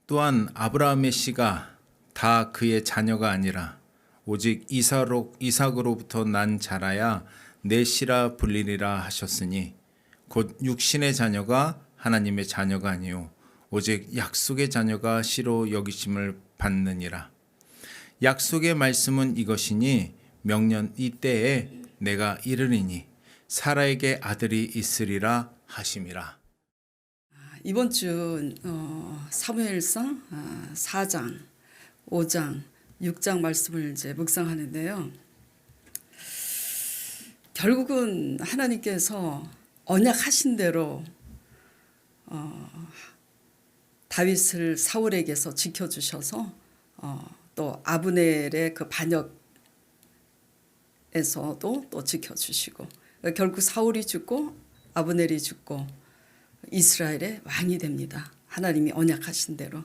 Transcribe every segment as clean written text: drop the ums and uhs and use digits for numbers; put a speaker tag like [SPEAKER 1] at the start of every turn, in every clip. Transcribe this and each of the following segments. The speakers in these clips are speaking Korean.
[SPEAKER 1] 또한 아브라함의 씨가 다 그의 자녀가 아니라 오직 이삭으로부터 난 자라야 내 씨라 불리리라 하셨으니 곧 육신의 자녀가 하나님의 자녀가 아니요 오직 약속의 자녀가 씨로 여기심을 받느니라. 약속의 말씀은 이것이니 명년 이때에 내가 이르리니 사라에게 아들이 있으리라 하심이라.
[SPEAKER 2] 이번 주 사무엘상 4장, 5장, 6장 말씀을 이제 묵상하는데요. 결국은 하나님께서 언약하신 대로 다윗을 사울에게서 지켜주셔서 또 아브넬의 그 반역에서도 또 지켜주시고 결국 사울이 죽고 아브넬이 죽고 이스라엘의 왕이 됩니다. 하나님이 언약하신 대로.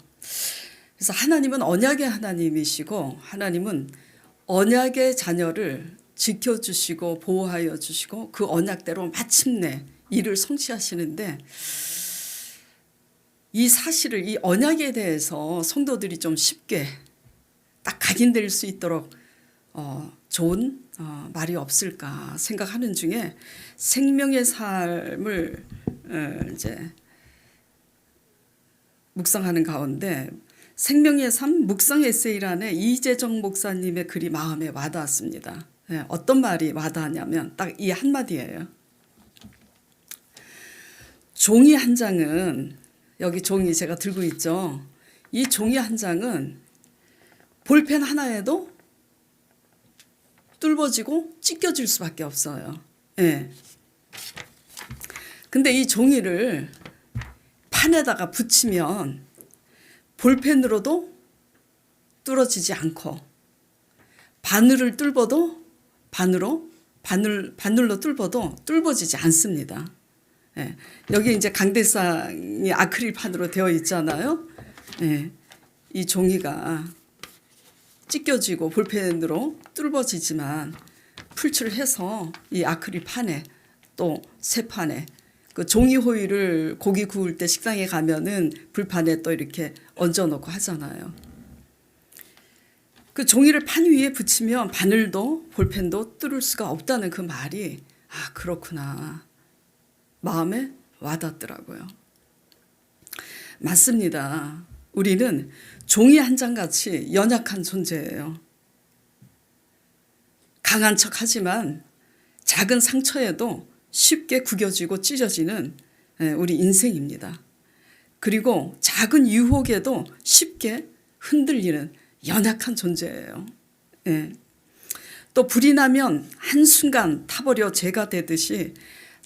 [SPEAKER 2] 그래서 하나님은 언약의 하나님이시고 하나님은 언약의 자녀를 지켜주시고 보호하여 주시고 그 언약대로 마침내 일을 성취하시는데 이 사실을 이 언약에 대해서 성도들이 좀 쉽게 딱 각인될 수 있도록 좋은 말이 없을까 생각하는 중에 생명의 삶을 이제 묵상하는 가운데 생명의 삶 묵상 에세이란에 이재정 목사님의 글이 마음에 와닿았습니다. 어떤 말이 와닿았냐면 딱 이 한마디예요. 종이 한 장은 여기 종이 제가 들고 있죠. 이 종이 한 장은 볼펜 하나에도 뚫어지고 찢겨질 수밖에 없어요. 예. 근데 이 종이를 판에다가 붙이면 볼펜으로도 뚫어지지 않고 바늘을 뚫어도 바늘로 뚫어도 뚫어지지 않습니다. 예. 여기 이제 강대상이 아크릴판으로 되어 있잖아요. 예. 이 종이가 찢겨지고 볼펜으로 뚫어지지만 풀칠해서 이 아크릴판에 또 쇠판에 그 종이 호일을 고기 구울 때 식당에 가면은 불판에 또 이렇게 얹어놓고 하잖아요. 그 종이를 판 위에 붙이면 바늘도 볼펜도 뚫을 수가 없다는 그 말이 그렇구나 마음에 와닿더라고요. 맞습니다. 우리는 종이 한 장같이 연약한 존재예요. 강한 척하지만 작은 상처에도 쉽게 구겨지고 찢어지는 우리 인생입니다. 그리고 작은 유혹에도 쉽게 흔들리는 연약한 존재예요. 또 불이 나면 한순간 타버려 재가 되듯이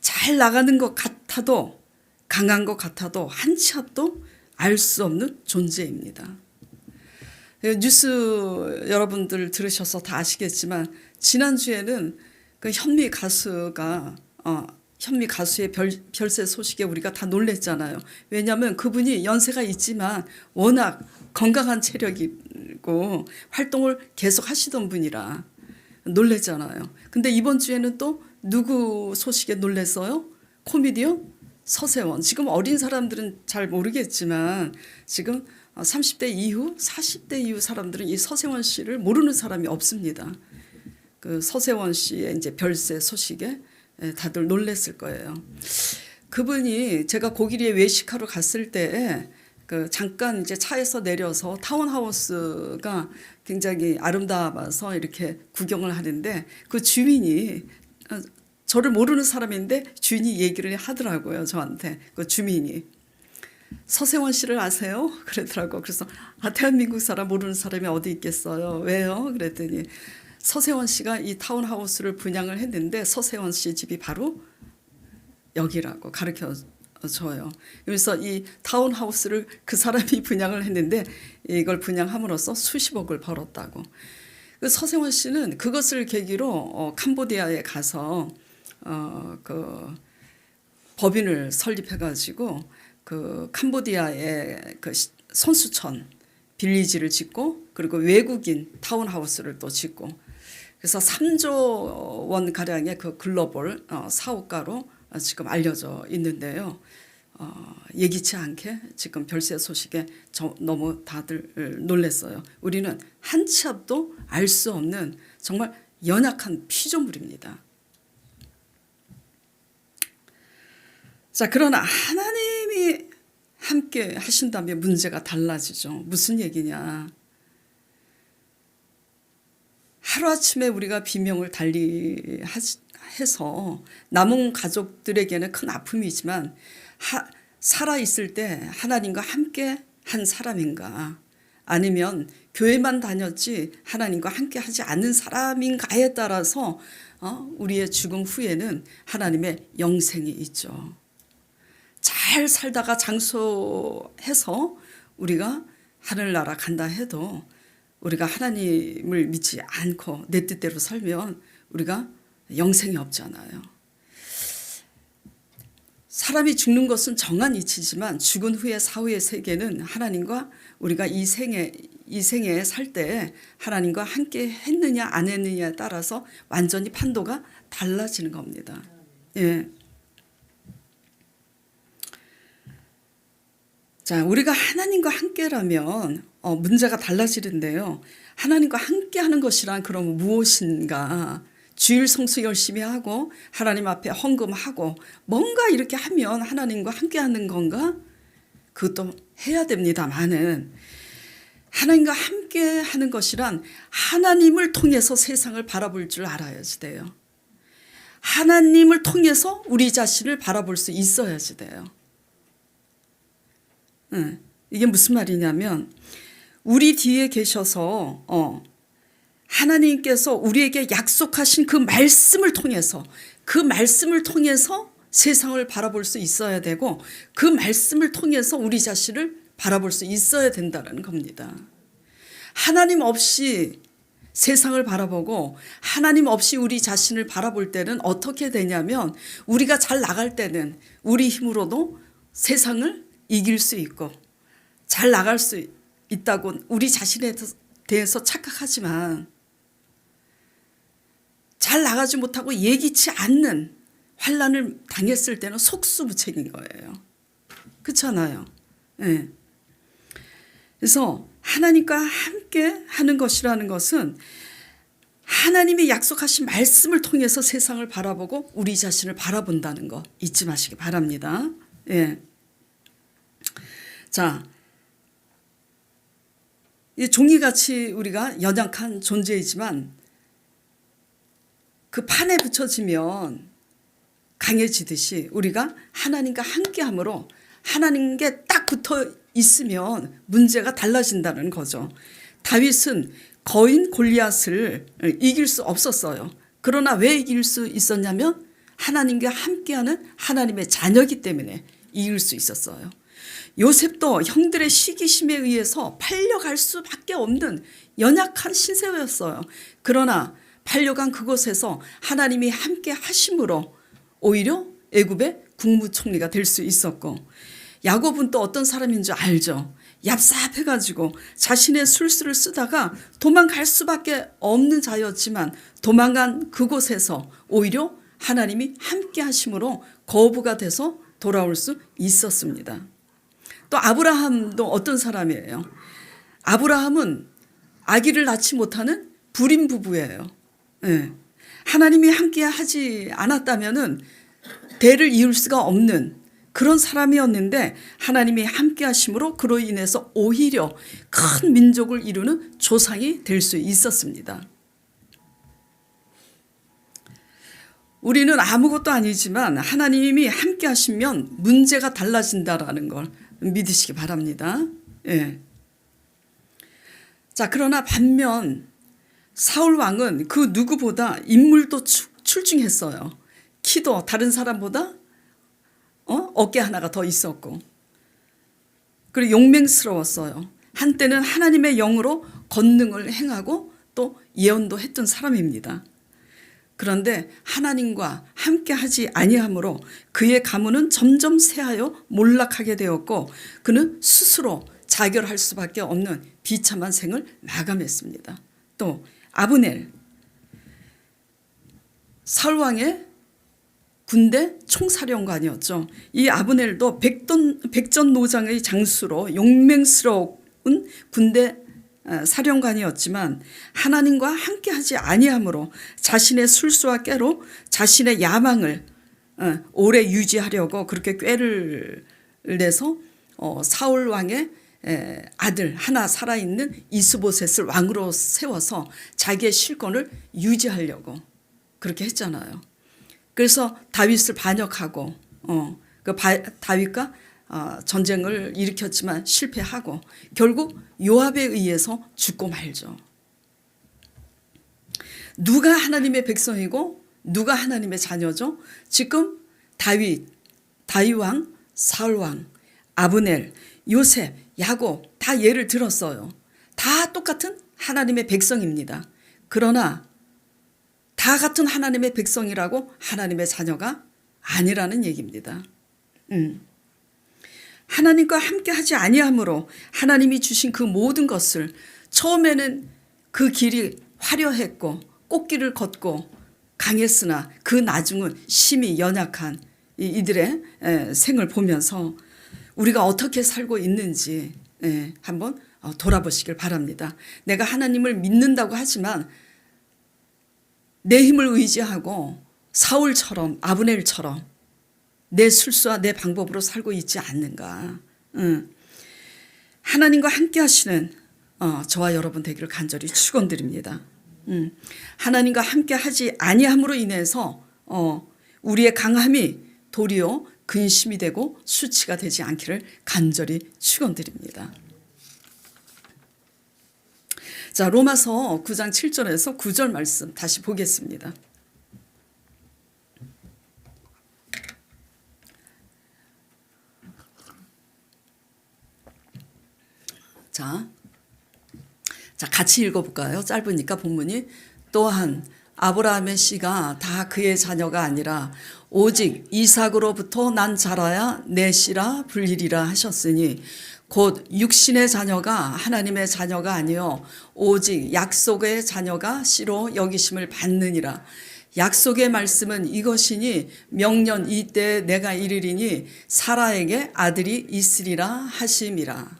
[SPEAKER 2] 잘 나가는 것 같아도 강한 것 같아도 한 치 앞도 알 수 없는 존재입니다. 뉴스 여러분들 들으셔서 다 아시겠지만 지난주에는 그 현미 가수의 별세 소식에 우리가 다 놀랬잖아요. 왜냐하면 그분이 연세가 있지만 워낙 건강한 체력이고 활동을 계속 하시던 분이라 놀랬잖아요. 근데 이번 주에는 또 누구 소식에 놀랬어요? 코미디언 서세원. 지금 어린 사람들은 잘 모르겠지만 지금 30대 이후 40대 이후 사람들은 이 서세원 씨를 모르는 사람이 없습니다. 그 서세원 씨의 이제 별세 소식에 다들 놀랬을 거예요. 그분이 제가 고기리에 외식하러 갔을 때 그 잠깐 이제 차에서 내려서 타운하우스가 굉장히 아름다워서 이렇게 구경을 하는데 그 주민이 저를 모르는 사람인데 주인이 얘기를 하더라고요. 저한테 그 주민이 서세원 씨를 아세요? 그러더라고. 그래서 대한민국 사람 모르는 사람이 어디 있겠어요. 왜요? 그랬더니 서세원 씨가 이 타운하우스를 분양을 했는데 서세원 씨 집이 바로 여기라고 가르쳐줘요. 그래서 이 타운하우스를 그 사람이 분양을 했는데 이걸 분양함으로써 수십억을 벌었다고. 그 서세원 씨는 그것을 계기로 캄보디아에 가서 그 법인을 설립해가지고 그 캄보디아의 그 선수촌 빌리지를 짓고 그리고 외국인 타운하우스를 또 짓고 그래서 3조 원 가량의 그 글로벌 사업가로 지금 알려져 있는데요. 예기치 않게 지금 별세 소식에 너무 다들 놀랐어요. 우리는 한 치 앞도 알 수 없는 정말 연약한 피조물입니다. 자, 그러나 하나님이 함께 하신다면 문제가 달라지죠. 무슨 얘기냐? 하루아침에 우리가 비명을 달리해서 남은 가족들에게는 큰 아픔이지만 살아있을 때 하나님과 함께 한 사람인가, 아니면 교회만 다녔지 하나님과 함께 하지 않는 사람인가에 따라서 우리의 죽음 후에는 하나님의 영생이 있죠. 잘 살다가 장수해서 우리가 하늘나라 간다 해도 우리가 하나님을 믿지 않고 내 뜻대로 살면 우리가 영생이 없잖아요. 사람이 죽는 것은 정한 이치지만 죽은 후의 사후의 세계는 하나님과 우리가 이 생에 살 때 하나님과 함께 했느냐 안 했느냐에 따라서 완전히 판도가 달라지는 겁니다. 예. 자, 우리가 하나님과 함께라면 문제가 달라지는데요. 하나님과 함께하는 것이란 그럼 무엇인가? 주일 성수 열심히 하고 하나님 앞에 헌금하고 뭔가 이렇게 하면 하나님과 함께하는 건가? 그것도 해야 됩니다만은 하나님과 함께하는 것이란 하나님을 통해서 세상을 바라볼 줄 알아야지 돼요. 하나님을 통해서 우리 자신을 바라볼 수 있어야지 돼요. 이게 무슨 말이냐면 우리 뒤에 계셔서 하나님께서 우리에게 약속하신 그 말씀을 통해서 세상을 바라볼 수 있어야 되고 그 말씀을 통해서 우리 자신을 바라볼 수 있어야 된다는 겁니다. 하나님 없이 세상을 바라보고 하나님 없이 우리 자신을 바라볼 때는 어떻게 되냐면 우리가 잘 나갈 때는 우리 힘으로도 세상을 이길 수 있고 잘 나갈 수 있다고 우리 자신에 대해서 착각하지만 잘 나가지 못하고 예기치 않는 환난을 당했을 때는 속수무책인 거예요. 그렇잖아요. 네. 그래서 하나님과 함께 하는 것이라는 것은 하나님이 약속하신 말씀을 통해서 세상을 바라보고 우리 자신을 바라본다는 거 잊지 마시기 바랍니다. 예. 자, 이 종이같이 우리가 연약한 존재이지만 그 판에 붙여지면 강해지듯이 우리가 하나님과 함께함으로 하나님께 딱 붙어 있으면 문제가 달라진다는 거죠. 다윗은 거인 골리앗을 이길 수 없었어요. 그러나 왜 이길 수 있었냐면 하나님과 함께하는 하나님의 자녀이기 때문에 이길 수 있었어요. 요셉도 형들의 시기심에 의해서 팔려갈 수밖에 없는 연약한 신세였어요. 그러나 팔려간 그곳에서 하나님이 함께 하심으로 오히려 애굽의 국무총리가 될 수 있었고, 야곱은 또 어떤 사람인 줄 알죠. 얍삽해가지고 자신의 술수를 쓰다가 도망갈 수밖에 없는 자였지만 도망간 그곳에서 오히려 하나님이 함께 하심으로 거부가 돼서 돌아올 수 있었습니다. 또 아브라함도 어떤 사람이에요? 아브라함은 아기를 낳지 못하는 불임 부부예요. 네. 하나님이 함께 하지 않았다면은 대를 이을 수가 없는 그런 사람이었는데 하나님이 함께 하심으로 그로 인해서 오히려 큰 민족을 이루는 조상이 될 수 있었습니다. 우리는 아무것도 아니지만 하나님이 함께 하시면 문제가 달라진다라는 걸 믿으시기 바랍니다. 예. 자, 그러나 반면 사울 왕은 그 누구보다 인물도 출중했어요. 키도 다른 사람보다 어깨 하나가 더 있었고, 그리고 용맹스러웠어요. 한때는 하나님의 영으로 권능을 행하고 또 예언도 했던 사람입니다. 그런데 하나님과 함께하지 아니하므로 그의 가문은 점점 쇠하여 몰락하게 되었고 그는 스스로 자결할 수밖에 없는 비참한 생을 마감했습니다. 또 아브넬, 사울 왕의 군대 총사령관이었죠. 이 아브넬도 백전노장의 장수로 용맹스러운 군대 사령관이었지만 하나님과 함께하지 아니함으로 자신의 술수와 꾀로 자신의 야망을 오래 유지하려고 그렇게 꾀를 내서 사울 왕의 아들 하나 살아있는 이스보셋을 왕으로 세워서 자기의 실권을 유지하려고 그렇게 했잖아요. 그래서 다윗을 반역하고 다윗과 전쟁을 일으켰지만 실패하고 결국 요압에 의해서 죽고 말죠. 누가 하나님의 백성이고 누가 하나님의 자녀죠? 지금 다윗 왕, 사울 왕, 아브넬, 요셉, 야곱 다 예를 들었어요. 다 똑같은 하나님의 백성입니다. 그러나 다 같은 하나님의 백성이라고 하나님의 자녀가 아니라는 얘기입니다. 하나님과 함께하지 아니함으로 하나님이 주신 그 모든 것을 처음에는 그 길이 화려했고 꽃길을 걷고 강했으나 그 나중은 심히 연약한 이들의 생을 보면서 우리가 어떻게 살고 있는지 한번 돌아보시길 바랍니다. 내가 하나님을 믿는다고 하지만 내 힘을 의지하고 사울처럼 아브넬처럼 내 술수와 내 방법으로 살고 있지 않는가. 하나님과 함께 하시는 저와 여러분 되기를 간절히 축원드립니다. 하나님과 함께 하지 아니함으로 인해서 우리의 강함이 도리어 근심이 되고 수치가 되지 않기를 간절히 축원드립니다. 자, 로마서 9장 7절에서 9절 말씀 다시 보겠습니다. 자, 같이 읽어볼까요? 짧으니까 본문이. 또한 아브라함의 씨가 다 그의 자녀가 아니라 오직 이삭으로부터 난 자라야 내 씨라 불리리라 하셨으니 곧 육신의 자녀가 하나님의 자녀가 아니요 오직 약속의 자녀가 씨로 여기심을 받느니라. 약속의 말씀은 이것이니 명년 이때에 내가 이르리니 사라에게 아들이 있으리라 하심이라.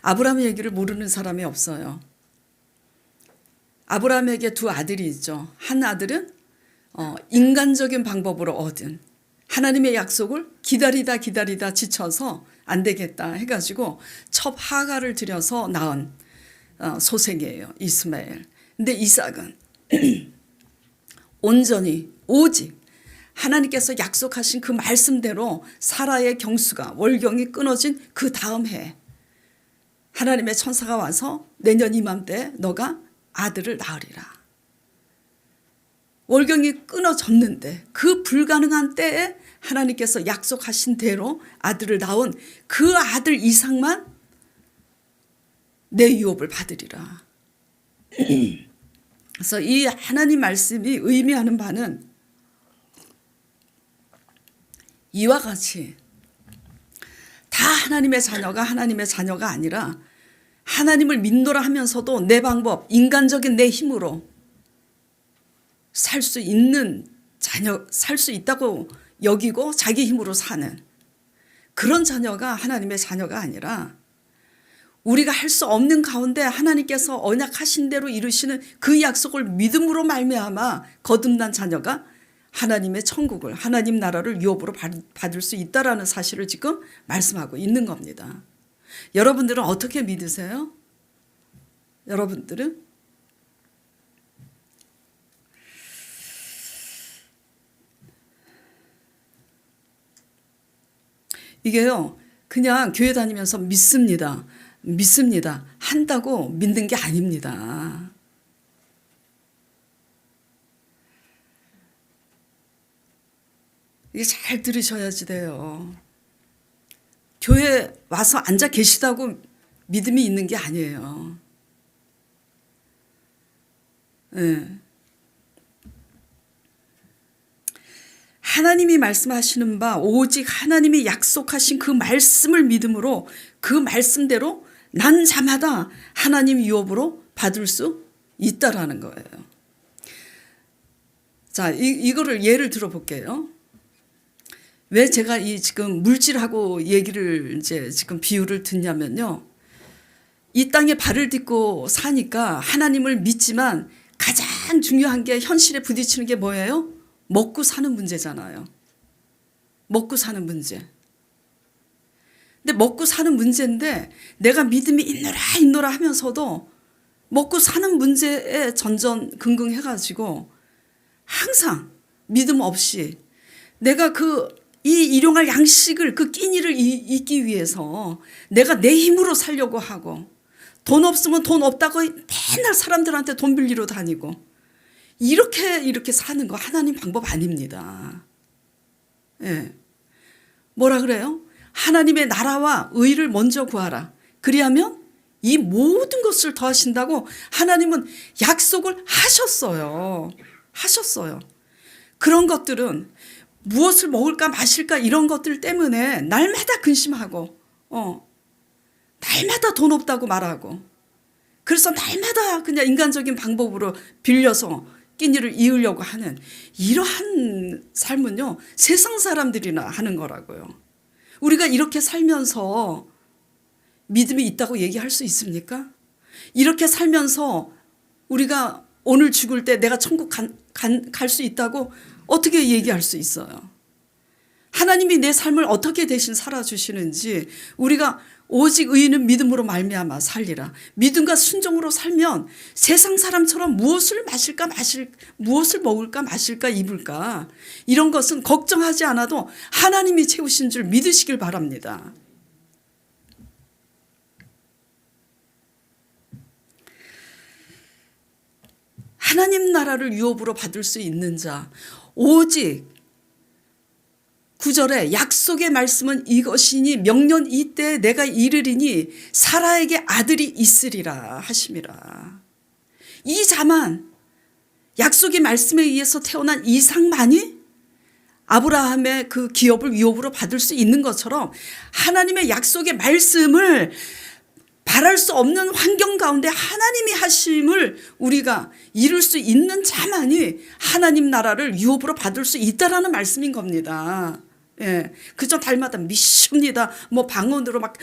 [SPEAKER 2] 아브라함의 얘기를 모르는 사람이 없어요. 아브라함에게 두 아들이 있죠. 한 아들은 인간적인 방법으로 얻은 하나님의 약속을 기다리다 지쳐서 안 되겠다 해가지고 첩 하가를 들여서 낳은 소생이에요. 이스마엘. 근데 이삭은 온전히 오직 하나님께서 약속하신 그 말씀대로 사라의 경수가 월경이 끊어진 그 다음 해 하나님의 천사가 와서 내년 이맘때 너가 아들을 낳으리라. 월경이 끊어졌는데 그 불가능한 때에 하나님께서 약속하신 대로 아들을 낳은 그 아들 이삭만 내 유업을 받으리라. 그래서 이 하나님 말씀이 의미하는 바는 이와 같이 다 하나님의 자녀가 아니라 하나님을 믿노라 하면서도 내 방법, 인간적인 내 힘으로 살 수 있다고 여기고 자기 힘으로 사는 그런 자녀가 하나님의 자녀가 아니라 우리가 할 수 없는 가운데 하나님께서 언약하신 대로 이루시는 그 약속을 믿음으로 말미암아 거듭난 자녀가 하나님의 천국을, 하나님 나라를 유업으로 받을 수 있다라는 사실을 지금 말씀하고 있는 겁니다. 여러분들은 어떻게 믿으세요? 여러분들은? 이게요, 그냥 교회 다니면서 믿습니다 한다고 믿는 게 아닙니다. 이게 잘 들으셔야지 돼요. 교회 와서 앉아 계시다고 믿음이 있는 게 아니에요. 네. 하나님이 말씀하시는 바 오직 하나님이 약속하신 그 말씀을 믿음으로 그 말씀대로 난 자마다 하나님 유업으로 받을 수 있다라는 거예요. 자, 이거를 예를 들어볼게요. 왜 제가 이 지금 물질하고 얘기를 이제 지금 비유를 듣냐면요. 이 땅에 발을 딛고 사니까 하나님을 믿지만 가장 중요한 게 현실에 부딪히는 게 뭐예요? 먹고 사는 문제잖아요. 먹고 사는 문제. 근데 먹고 사는 문제인데 내가 믿음이 있노라 하면서도 먹고 사는 문제에 전전긍긍해가지고 항상 믿음 없이 내가 이 일용할 양식을 그 끼니를 잊기 위해서 내가 내 힘으로 살려고 하고 돈 없으면 돈 없다고 맨날 사람들한테 돈 빌리러 다니고 이렇게 사는 거 하나님 방법 아닙니다. 예. 뭐라 그래요? 하나님의 나라와 의를 먼저 구하라. 그리하면 이 모든 것을 더하신다고 하나님은 약속을 하셨어요. 하셨어요. 그런 것들은 무엇을 먹을까 마실까 이런 것들 때문에 날마다 근심하고 날마다 돈 없다고 말하고 그래서 날마다 그냥 인간적인 방법으로 빌려서 끼니를 이으려고 하는 이러한 삶은요 세상 사람들이나 하는 거라고요. 우리가 이렇게 살면서 믿음이 있다고 얘기할 수 있습니까? 이렇게 살면서 우리가 오늘 죽을 때 내가 천국 갈 수 있다고 어떻게 얘기할 수 있어요? 하나님이 내 삶을 어떻게 대신 살아주시는지 우리가 오직 의인은 믿음으로 말미암아 살리라. 믿음과 순종으로 살면 세상 사람처럼 무엇을 무엇을 먹을까 마실까 입을까 이런 것은 걱정하지 않아도 하나님이 채우신 줄 믿으시길 바랍니다. 하나님 나라를 유업으로 받을 수 있는 자 오직 9절에 약속의 말씀은 이것이니 명년 이때에 내가 이르리니 사라에게 아들이 있으리라 하심이라. 이 자만 약속의 말씀에 의해서 태어난 이삭만이 아브라함의 그 기업을 위업으로 받을 수 있는 것처럼 하나님의 약속의 말씀을 바랄 수 없는 환경 가운데 하나님이 하심을 우리가 이룰 수 있는 자만이 하나님 나라를 유업으로 받을 수 있다라는 말씀인 겁니다. 예, 그저 달마다 믿습니다. 뭐 방언으로 막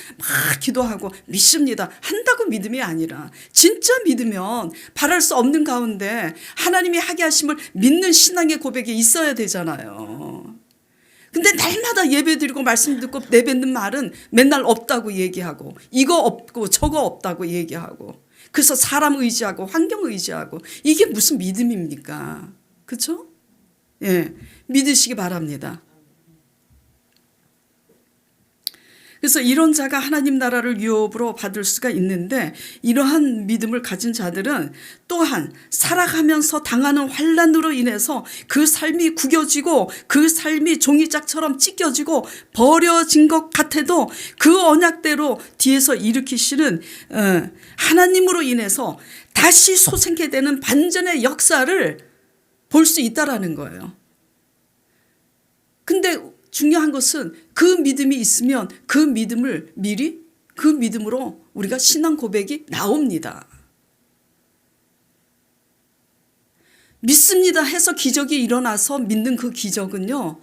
[SPEAKER 2] 기도하고 믿습니다. 한다고 믿음이 아니라 진짜 믿으면 바랄 수 없는 가운데 하나님이 하게 하심을 믿는 신앙의 고백이 있어야 되잖아요. 근데 날마다 예배 드리고 말씀 듣고 내뱉는 말은 맨날 없다고 얘기하고 이거 없고 저거 없다고 얘기하고 그래서 사람 의지하고 환경 의지하고 이게 무슨 믿음입니까? 그렇죠? 예, 믿으시기 바랍니다. 그래서 이런 자가 하나님 나라를 유업으로 받을 수가 있는데 이러한 믿음을 가진 자들은 또한 살아가면서 당하는 환난으로 인해서 그 삶이 구겨지고 그 삶이 종이짝처럼 찢겨지고 버려진 것 같아도 그 언약대로 뒤에서 일으키시는 하나님으로 인해서 다시 소생케 되는 반전의 역사를 볼 수 있다라는 거예요. 근데 중요한 것은 그 믿음이 있으면 그 믿음을 미리 그 믿음으로 우리가 신앙 고백이 나옵니다. 믿습니다 해서 기적이 일어나서 믿는 그 기적은요.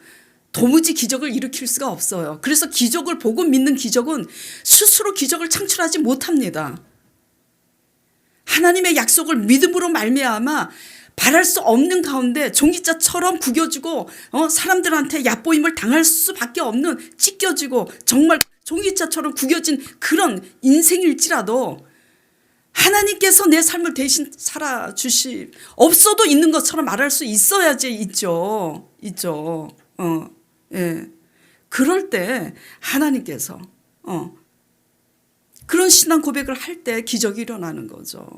[SPEAKER 2] 도무지 기적을 일으킬 수가 없어요. 그래서 기적을 보고 믿는 기적은 스스로 기적을 창출하지 못합니다. 하나님의 약속을 믿음으로 말미암아 바랄 수 없는 가운데 종이자처럼 구겨지고 사람들한테 얕보임을 당할 수밖에 없는 찢겨지고 정말 종이자처럼 구겨진 그런 인생일지라도 하나님께서 내 삶을 대신 살아주시 없어도 있는 것처럼 말할 수 있어야지 있죠. 예. 그럴 때 하나님께서 그런 신앙 고백을 할 때 기적이 일어나는 거죠.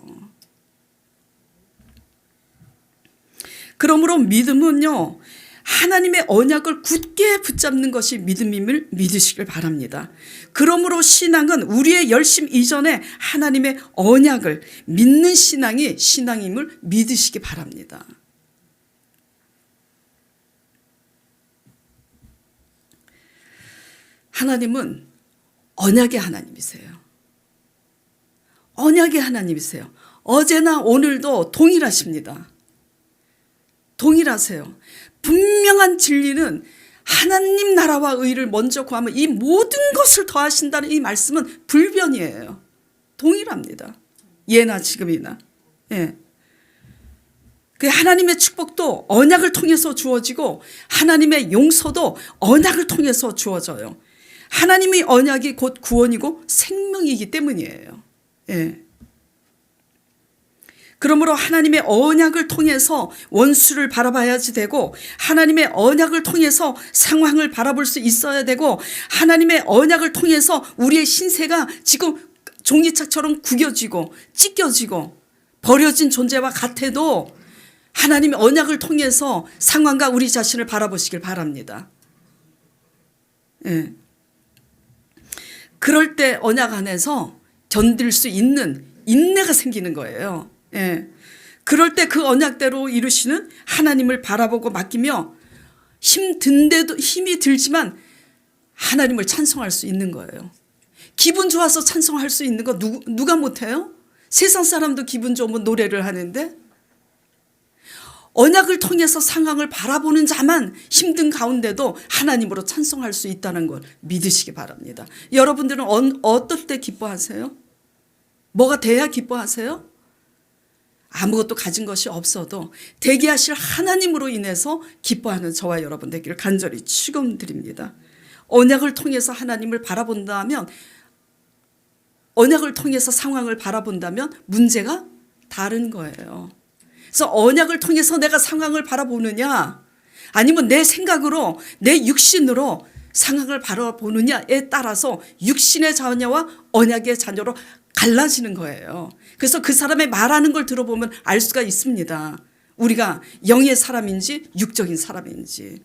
[SPEAKER 2] 그러므로 믿음은요. 하나님의 언약을 굳게 붙잡는 것이 믿음임을 믿으시길 바랍니다. 그러므로 신앙은 우리의 열심 이전에 하나님의 언약을 믿는 신앙이 신앙임을 믿으시기 바랍니다. 하나님은 언약의 하나님이세요. 언약의 하나님이세요. 어제나 오늘도 동일하십니다. 동일하세요. 분명한 진리는 하나님 나라와 의를 먼저 구하면 이 모든 것을 더하신다는 이 말씀은 불변이에요. 동일합니다. 예나 지금이나. 예. 그 하나님의 축복도 언약을 통해서 주어지고 하나님의 용서도 언약을 통해서 주어져요. 하나님의 언약이 곧 구원이고 생명이기 때문이에요. 예. 그러므로 하나님의 언약을 통해서 원수를 바라봐야지 되고 하나님의 언약을 통해서 상황을 바라볼 수 있어야 되고 하나님의 언약을 통해서 우리의 신세가 지금 종이책처럼 구겨지고 찢겨지고 버려진 존재와 같아도 하나님의 언약을 통해서 상황과 우리 자신을 바라보시길 바랍니다. 예. 그럴 때 언약 안에서 견딜 수 있는 인내가 생기는 거예요. 예. 그럴 때 그 언약대로 이루시는 하나님을 바라보고 맡기며 힘이 들지만 하나님을 찬송할 수 있는 거예요. 기분 좋아서 찬송할 수 있는 거 누가 못해요? 세상 사람도 기분 좋으면 노래를 하는데 언약을 통해서 상황을 바라보는 자만 힘든 가운데도 하나님으로 찬송할 수 있다는 걸 믿으시기 바랍니다. 여러분들은 어떨 때 기뻐하세요? 뭐가 돼야 기뻐하세요? 아무것도 가진 것이 없어도 되게 하실 하나님으로 인해서 기뻐하는 저와 여러분 되기를 간절히 축원드립니다. 언약을 통해서 하나님을 바라본다면 언약을 통해서 상황을 바라본다면 문제가 다른 거예요. 그래서 언약을 통해서 내가 상황을 바라보느냐 아니면 내 생각으로 내 육신으로 상황을 바라보느냐에 따라서 육신의 자녀와 언약의 자녀로 갈라지는 거예요. 그래서 그 사람의 말하는 걸 들어보면 알 수가 있습니다. 우리가 영의 사람인지 육적인 사람인지.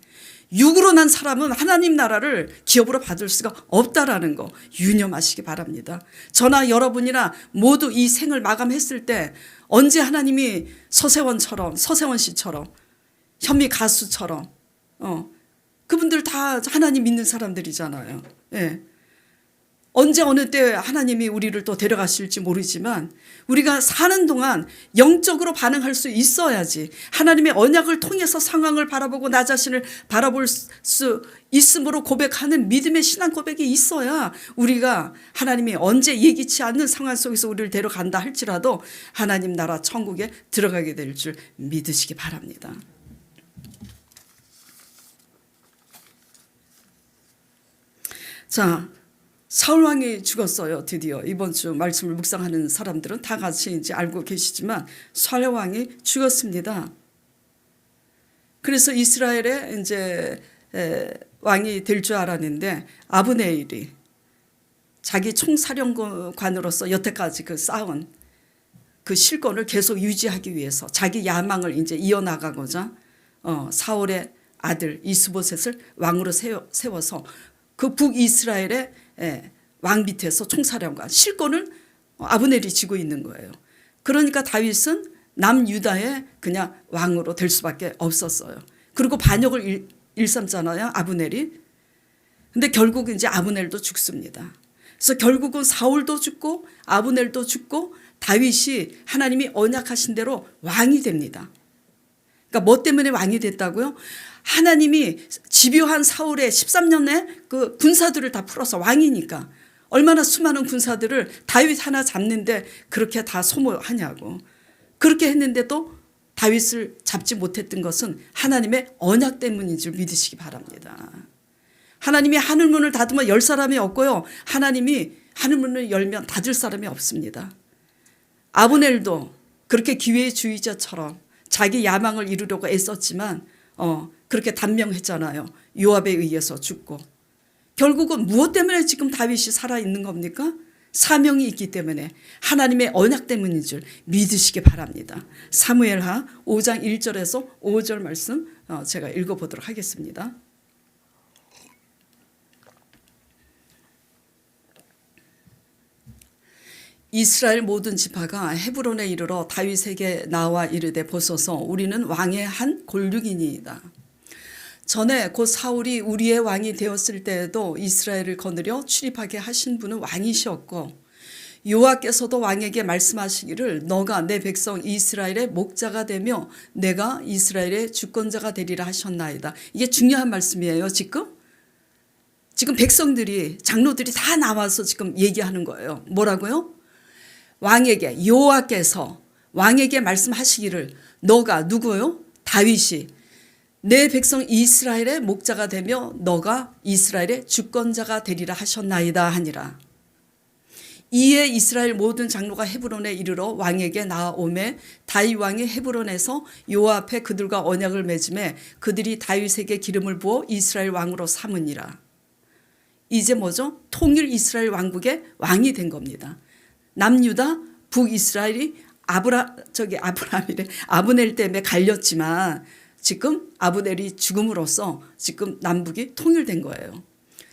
[SPEAKER 2] 육으로 난 사람은 하나님 나라를 기업으로 받을 수가 없다라는 거 유념하시기 바랍니다. 저나 여러분이나 모두 이 생을 마감했을 때 언제 하나님이 서세원 씨처럼 현미 가수처럼 그분들 다 하나님 믿는 사람들이잖아요. 예. 언제 어느 때 하나님이 우리를 또 데려가실지 모르지만 우리가 사는 동안 영적으로 반응할 수 있어야지 하나님의 언약을 통해서 상황을 바라보고 나 자신을 바라볼 수 있음으로 고백하는 믿음의 신앙 고백이 있어야 우리가 하나님이 언제 예기치 않는 상황 속에서 우리를 데려간다 할지라도 하나님 나라 천국에 들어가게 될 줄 믿으시기 바랍니다. 자, 사울 왕이 죽었어요. 드디어 이번 주 말씀을 묵상하는 사람들은 다 같이 이제 알고 계시지만 사울 왕이 죽었습니다. 그래서 이스라엘의 이제 왕이 될 줄 알았는데 아브네일이 자기 총사령관으로서 여태까지 그 쌓은 그 실권을 계속 유지하기 위해서 자기 야망을 이제 이어나가고자 사울의 아들 이스보셋을 왕으로 세워서 그 북이스라엘의 왕 밑에서 총사령관 실권을 아브넬이 쥐고 있는 거예요. 그러니까 다윗은 남유다의 그냥 왕으로 될 수밖에 없었어요. 그리고 반역을 일삼잖아요, 아브넬이. 근데 결국 이제 아브넬도 죽습니다. 그래서 결국은 사울도 죽고 아브넬도 죽고 다윗이 하나님이 언약하신 대로 왕이 됩니다. 그러니까 뭐 때문에 왕이 됐다고요? 하나님이 집요한 사울의 13년에 그 군사들을 다 풀어서 왕이니까 얼마나 수많은 군사들을 다윗 하나 잡는데 그렇게 다 소모하냐고. 그렇게 했는데도 다윗을 잡지 못했던 것은 하나님의 언약 때문인 줄 믿으시기 바랍니다. 하나님이 하늘문을 닫으면 열 사람이 없고요. 하나님이 하늘문을 열면 닫을 사람이 없습니다. 아브넬도 그렇게 기회주의자처럼 자기 야망을 이루려고 애썼지만 그렇게 단명했잖아요. 요압에 의해서 죽고. 결국은 무엇 때문에 지금 다윗이 살아있는 겁니까? 사명이 있기 때문에 하나님의 언약 때문인 줄 믿으시기 바랍니다. 사무엘하 5장 1절에서 5절 말씀 제가 읽어보도록 하겠습니다. 이스라엘 모든 지파가 헤브론에 이르러 다윗에게 나와 이르되 보소서 우리는 왕의 한 골육이니이다. 전에 곧 사울이 우리의 왕이 되었을 때에도 이스라엘을 거느려 출입하게 하신 분은 왕이셨고 여호와께서도 왕에게 말씀하시기를 너가 내 백성 이스라엘의 목자가 되며 내가 이스라엘의 주권자가 되리라 하셨나이다. 이게 중요한 말씀이에요. 지금 백성들이 장로들이 다 나와서 지금 얘기하는 거예요. 뭐라고요? 왕에게 여호와께서 왕에게 말씀하시기를 너가 누구요? 다윗이 내 백성 이스라엘의 목자가 되며 너가 이스라엘의 주권자가 되리라 하셨나이다 하니라. 이에 이스라엘 모든 장로가 헤브론에 이르러 왕에게 나아오매 다윗 왕이 헤브론에서 여호와 앞에 그들과 언약을 맺음에 그들이 다윗에게 기름을 부어 이스라엘 왕으로 삼으니라. 이제 뭐죠? 통일 이스라엘 왕국의 왕이 된 겁니다. 남유다 북이스라엘이 아브넬 때문에 갈렸지만 지금 아브넬이 죽음으로써 지금 남북이 통일된 거예요.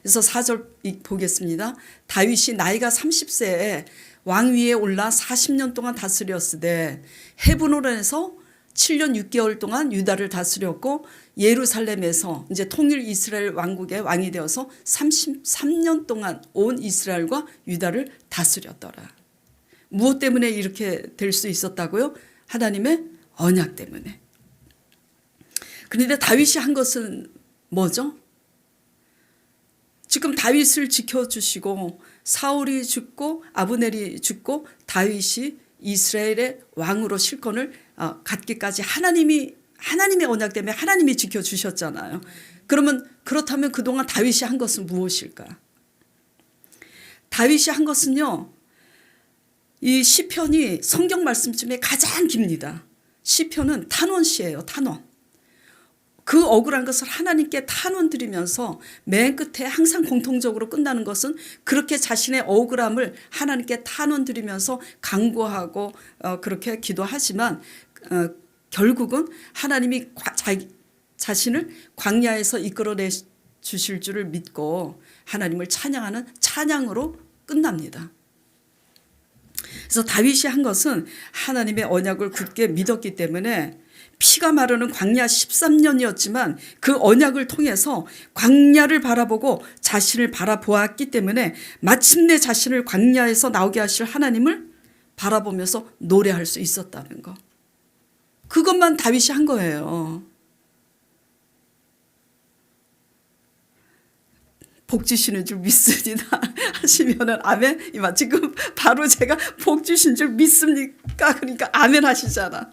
[SPEAKER 2] 그래서 4절 보겠습니다. 다윗이 나이가 30세에 왕위에 올라 40년 동안 다스렸으되 헤브론에서 7년 6개월 동안 유다를 다스렸고 예루살렘에서 이제 통일 이스라엘 왕국의 왕이 되어서 33년 동안 온 이스라엘과 유다를 다스렸더라. 무엇 때문에 이렇게 될 수 있었다고요? 하나님의 언약 때문에. 그런데 다윗이 한 것은 뭐죠? 지금 다윗을 지켜주시고 사울이 죽고 아브넬이 죽고 다윗이 이스라엘의 왕으로 실권을 갖기까지 하나님의 언약 때문에 하나님이 지켜주셨잖아요. 그렇다면 그동안 다윗이 한 것은 무엇일까? 다윗이 한 것은요. 이 시편이 성경 말씀 중에 가장 깁니다. 시편은 탄원시예요. 탄원. 그 억울한 것을 하나님께 탄원 드리면서 맨 끝에 항상 공통적으로 끝나는 것은 그렇게 자신의 억울함을 하나님께 탄원 드리면서 간구하고 그렇게 기도하지만 결국은 하나님이 자신을 광야에서 이끌어내 주실 줄을 믿고 하나님을 찬양하는 찬양으로 끝납니다. 그래서 다윗이 한 것은 하나님의 언약을 굳게 믿었기 때문에 피가 마르는 광야 13년이었지만 그 언약을 통해서 광야를 바라보고 자신을 바라보았기 때문에 마침내 자신을 광야에서 나오게 하실 하나님을 바라보면서 노래할 수 있었다는 거. 그것만 다윗이 한 거예요. 복 주시는 줄 믿습니다 하시면은 아멘. 지금 바로 제가 복 주신 줄 믿습니까? 그러니까 아멘 하시잖아.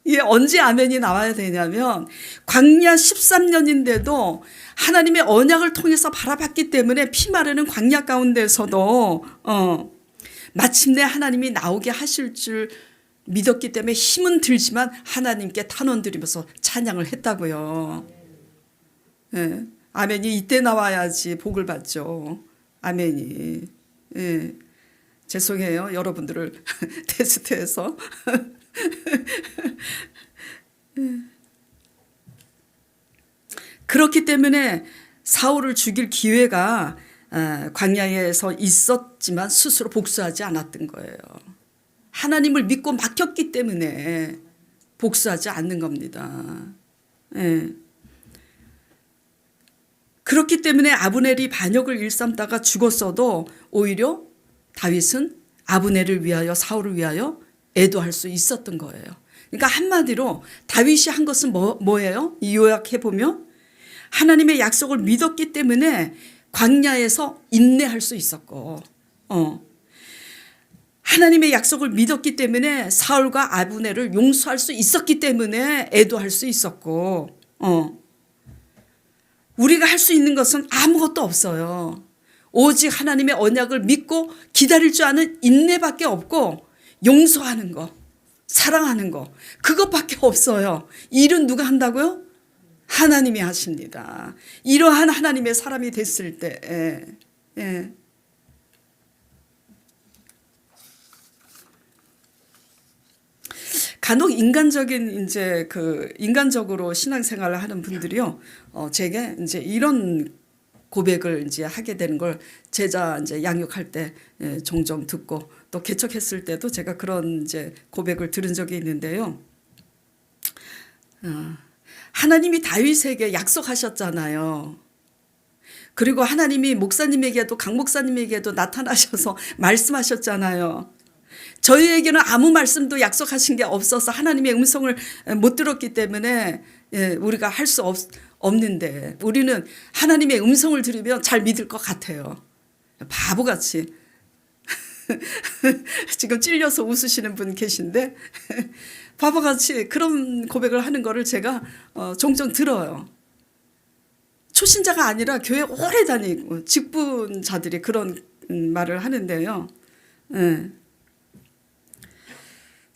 [SPEAKER 2] 이게 언제 아멘이 나와야 되냐면 광야 13년인데도 하나님의 언약을 통해서 바라봤기 때문에 피 마르는 광야 가운데서도 마침내 하나님이 나오게 하실 줄 믿었기 때문에 힘은 들지만 하나님께 탄원 드리면서 찬양을 했다고요. 네. 아멘이 이때 나와야지 복을 받죠. 아멘이. 네. 죄송해요. 여러분들을 테스트해서. 그렇기 때문에 사울을 죽일 기회가 광야에서 있었지만 스스로 복수하지 않았던 거예요. 하나님을 믿고 맡겼기 때문에 복수하지 않는 겁니다. 네. 그렇기 때문에 아브넬이 반역을 일삼다가 죽었어도 오히려 다윗은 아브넬을 위하여 사울을 위하여 애도할 수 있었던 거예요. 그러니까 한마디로 다윗이 한 것은 뭐예요? 요약해보면 하나님의 약속을 믿었기 때문에 광야에서 인내할 수 있었고 하나님의 약속을 믿었기 때문에 사울과 아브넬을 용서할 수 있었기 때문에 애도할 수 있었고 우리가 할 수 있는 것은 아무것도 없어요. 오직 하나님의 언약을 믿고 기다릴 줄 아는 인내밖에 없고 용서하는 거, 사랑하는 거 그것밖에 없어요. 일은 누가 한다고요? 하나님이 하십니다. 이러한 하나님의 사람이 됐을 때 간혹 인간적으로 신앙생활을 하는 분들이요, 제게 이제 이런 고백을 이제 하게 되는 걸 제자 이제 양육할 때 종종 듣고 또 개척했을 때도 제가 그런 이제 고백을 들은 적이 있는데요. 하나님이 다윗에게 약속하셨잖아요. 그리고 하나님이 목사님에게도 강 목사님에게도 나타나셔서 말씀하셨잖아요. 저희에게는 아무 말씀도 약속하신 게 없어서 하나님의 음성을 못 들었기 때문에 우리가 할 수 없는데 우리는 하나님의 음성을 들으면 잘 믿을 것 같아요. 바보같이. 지금 찔려서 웃으시는 분 계신데 바보같이 그런 고백을 하는 거를 제가 종종 들어요. 초신자가 아니라 교회 오래 다니고 직분자들이 그런 말을 하는데요.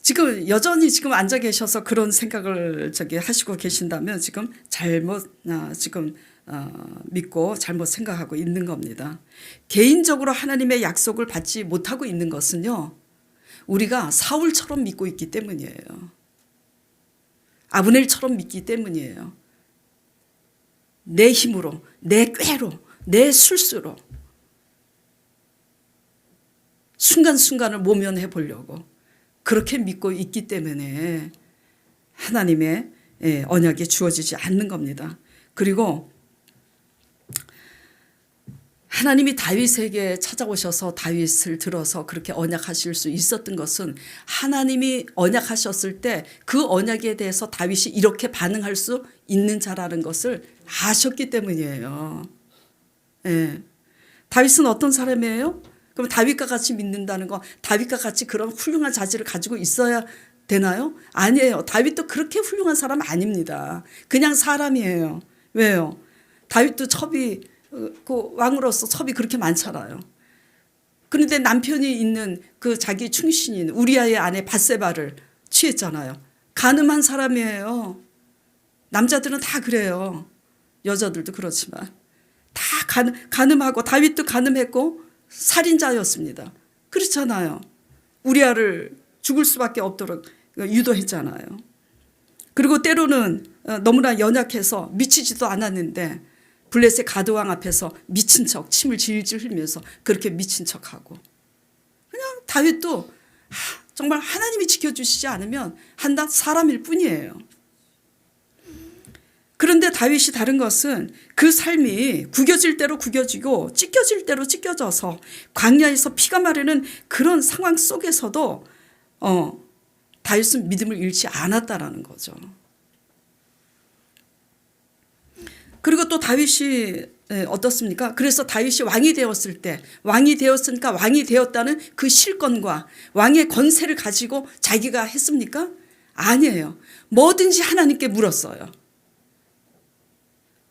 [SPEAKER 2] 지금 여전히 지금 앉아 계셔서 그런 생각을 하시고 계신다면 지금 잘못 믿고 잘못 생각하고 있는 겁니다. 개인적으로 하나님의 약속을 받지 못하고 있는 것은요, 우리가 사울처럼 믿고 있기 때문이에요. 아브넬처럼 믿기 때문이에요. 내 힘으로, 내 꾀로, 내 술수로 순간순간을 모면해 보려고 그렇게 믿고 있기 때문에 하나님의 언약이 주어지지 않는 겁니다. 그리고 하나님이 다윗에게 찾아오셔서 다윗을 들어서 그렇게 언약하실 수 있었던 것은 하나님이 언약하셨을 때 그 언약에 대해서 다윗이 이렇게 반응할 수 있는 자라는 것을 아셨기 때문이에요. 다윗은 어떤 사람이에요? 그럼 다윗과 같이 믿는다는 거, 다윗과 같이 그런 훌륭한 자질을 가지고 있어야 되나요? 아니에요. 다윗도 그렇게 훌륭한 사람 아닙니다. 그냥 사람이에요. 왜요? 다윗도 그 왕으로서 첩이 그렇게 많잖아요. 그런데 남편이 있는 그 자기 충신인 우리아의 아내 밧세바를 취했잖아요. 간음한 사람이에요. 남자들은 다 그래요. 여자들도 그렇지만 다 간음하고 다윗도 간음했고 살인자였습니다. 그렇잖아요. 우리아를 죽을 수밖에 없도록 유도했잖아요. 그리고 때로는 너무나 연약해서 미치지도 않았는데 블레셋 가드왕 앞에서 미친 척 침을 질질 흘리면서 그렇게 미친 척하고 그냥 다윗도 정말 하나님이 지켜주시지 않으면 한낱 사람일 뿐이에요. 그런데 다윗이 다른 것은 그 삶이 구겨질 대로 구겨지고 찢겨질 대로 찢겨져서 광야에서 피가 마르는 그런 상황 속에서도 다윗은 믿음을 잃지 않았다라는 거죠. 그리고 또 다윗이 어떻습니까? 그래서 다윗이 왕이 되었을 때 왕이 되었으니까 왕이 되었다는 그 실권과 왕의 권세를 가지고 자기가 했습니까? 아니에요. 뭐든지 하나님께 물었어요.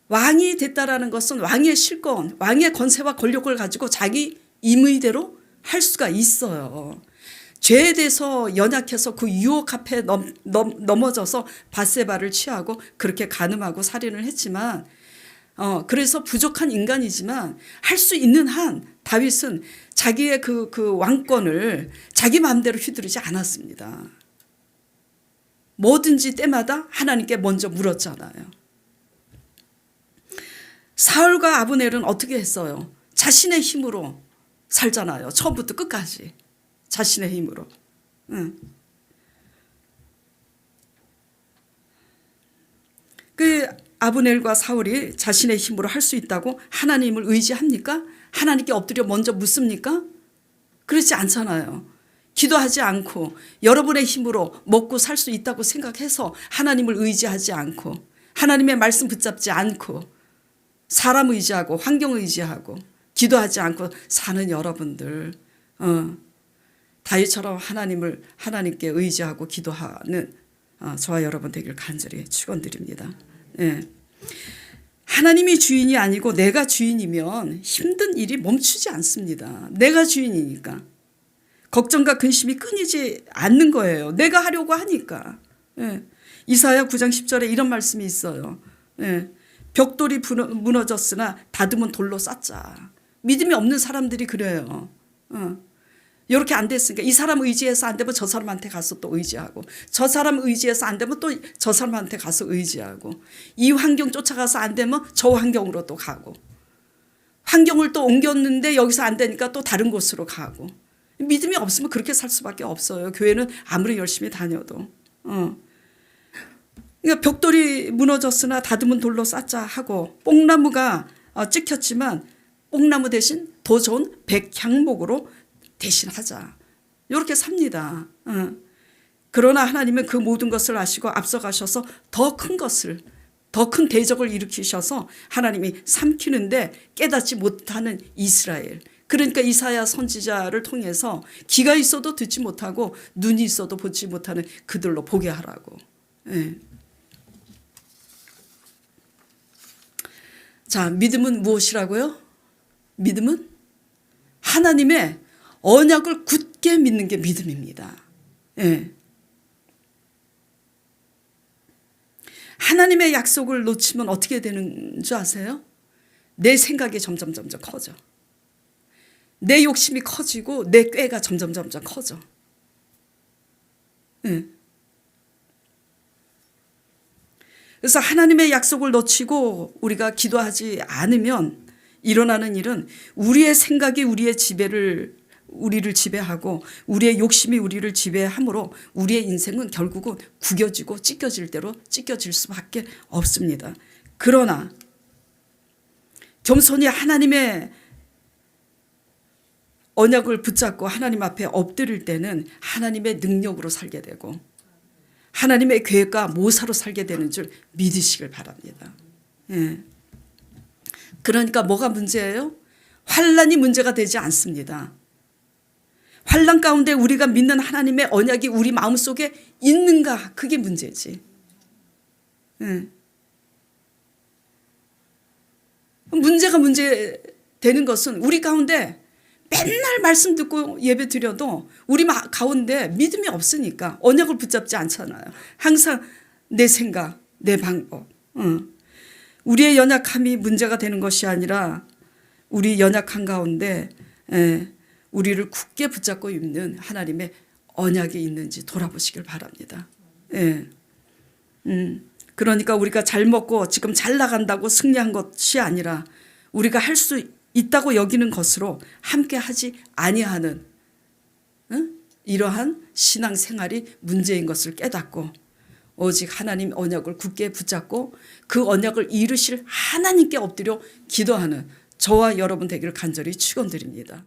[SPEAKER 2] 왕이 됐다라는 것은 왕의 실권, 왕의 권세와 권력을 가지고 자기 임의대로 할 수가 있어요. 죄에 대해서 연약해서 그 유혹 앞에 넘어져서 밧세바를 취하고 그렇게 간음하고 살인을 했지만 그래서 부족한 인간이지만 할 수 있는 한 다윗은 자기의 그 왕권을 자기 마음대로 휘두르지 않았습니다. 뭐든지 때마다 하나님께 먼저 물었잖아요. 사울과 아브넬은 어떻게 했어요? 자신의 힘으로 살잖아요. 처음부터 끝까지 자신의 힘으로. 그 아브넬과 사울이 자신의 힘으로 할 수 있다고 하나님을 의지합니까? 하나님께 엎드려 먼저 묻습니까? 그렇지 않잖아요. 기도하지 않고 여러분의 힘으로 먹고 살 수 있다고 생각해서 하나님을 의지하지 않고 하나님의 말씀 붙잡지 않고 사람 의지하고 환경 의지하고 기도하지 않고 사는 여러분들, 다윗처럼 하나님께 의지하고 기도하는 저와 여러분 되길 간절히 축원드립니다. 하나님이 주인이 아니고 내가 주인이면 힘든 일이 멈추지 않습니다. 내가 주인이니까. 걱정과 근심이 끊이지 않는 거예요. 내가 하려고 하니까. 이사야 9장 10절에 이런 말씀이 있어요. 벽돌이 무너졌으나 다듬은 돌로 쌓자. 믿음이 없는 사람들이 그래요. 이렇게 안 됐으니까 이 사람 의지해서 안 되면 저 사람한테 가서 또 의지하고 저 사람 의지해서 안 되면 또 저 사람한테 가서 의지하고 이 환경 쫓아가서 안 되면 저 환경으로 또 가고 환경을 또 옮겼는데 여기서 안 되니까 또 다른 곳으로 가고 믿음이 없으면 그렇게 살 수밖에 없어요. 교회는 아무리 열심히 다녀도. 그러니까 벽돌이 무너졌으나 다듬은 돌로 쌓자 하고 뽕나무가 찍혔지만 옥나무 대신 더 좋은 백향목으로 대신하자. 이렇게 삽니다. 그러나 하나님은 그 모든 것을 아시고 앞서가셔서 더 큰 것을, 더 큰 대적을 일으키셔서 하나님이 삼키는데 깨닫지 못하는 이스라엘, 그러니까 이사야 선지자를 통해서 귀가 있어도 듣지 못하고 눈이 있어도 보지 못하는 그들로 보게 하라고. 예. 자, 믿음은 무엇이라고요? 믿음은 하나님의 언약을 굳게 믿는 게 믿음입니다. 예. 하나님의 약속을 놓치면 어떻게 되는 줄 아세요? 내 생각이 점점 커져. 내 욕심이 커지고 내 꾀가 점점 커져. 네. 그래서 하나님의 약속을 놓치고 우리가 기도하지 않으면 일어나는 일은 우리의 생각이 우리를 지배하고 우리의 욕심이 우리를 지배하므로 우리의 인생은 결국은 구겨지고 찢겨질 대로 찢겨질 수밖에 없습니다. 그러나 겸손히 하나님의 언약을 붙잡고 하나님 앞에 엎드릴 때는 하나님의 능력으로 살게 되고 하나님의 계획과 모사로 살게 되는 줄 믿으시길 바랍니다. 예. 그러니까 뭐가 문제예요? 환난이 문제가 되지 않습니다. 환난 가운데 우리가 믿는 하나님의 언약이 우리 마음속에 있는가, 그게 문제지. 예. 문제가 문제 되는 것은 우리 가운데 맨날 말씀 듣고 예배 드려도 우리 가운데 믿음이 없으니까 언약을 붙잡지 않잖아요. 항상 내 생각, 내 방법. 우리의 연약함이 문제가 되는 것이 아니라 우리 연약한 가운데 우리를 굳게 붙잡고 있는 하나님의 언약이 있는지 돌아보시길 바랍니다. 그러니까 우리가 잘 먹고 지금 잘 나간다고 승리한 것이 아니라 우리가 할 수 있다고 여기는 것으로 함께 하지 아니하는 이러한 신앙생활이 문제인 것을 깨닫고 오직 하나님 언약을 굳게 붙잡고 그 언약을 이루실 하나님께 엎드려 기도하는 저와 여러분 되기를 간절히 축원드립니다.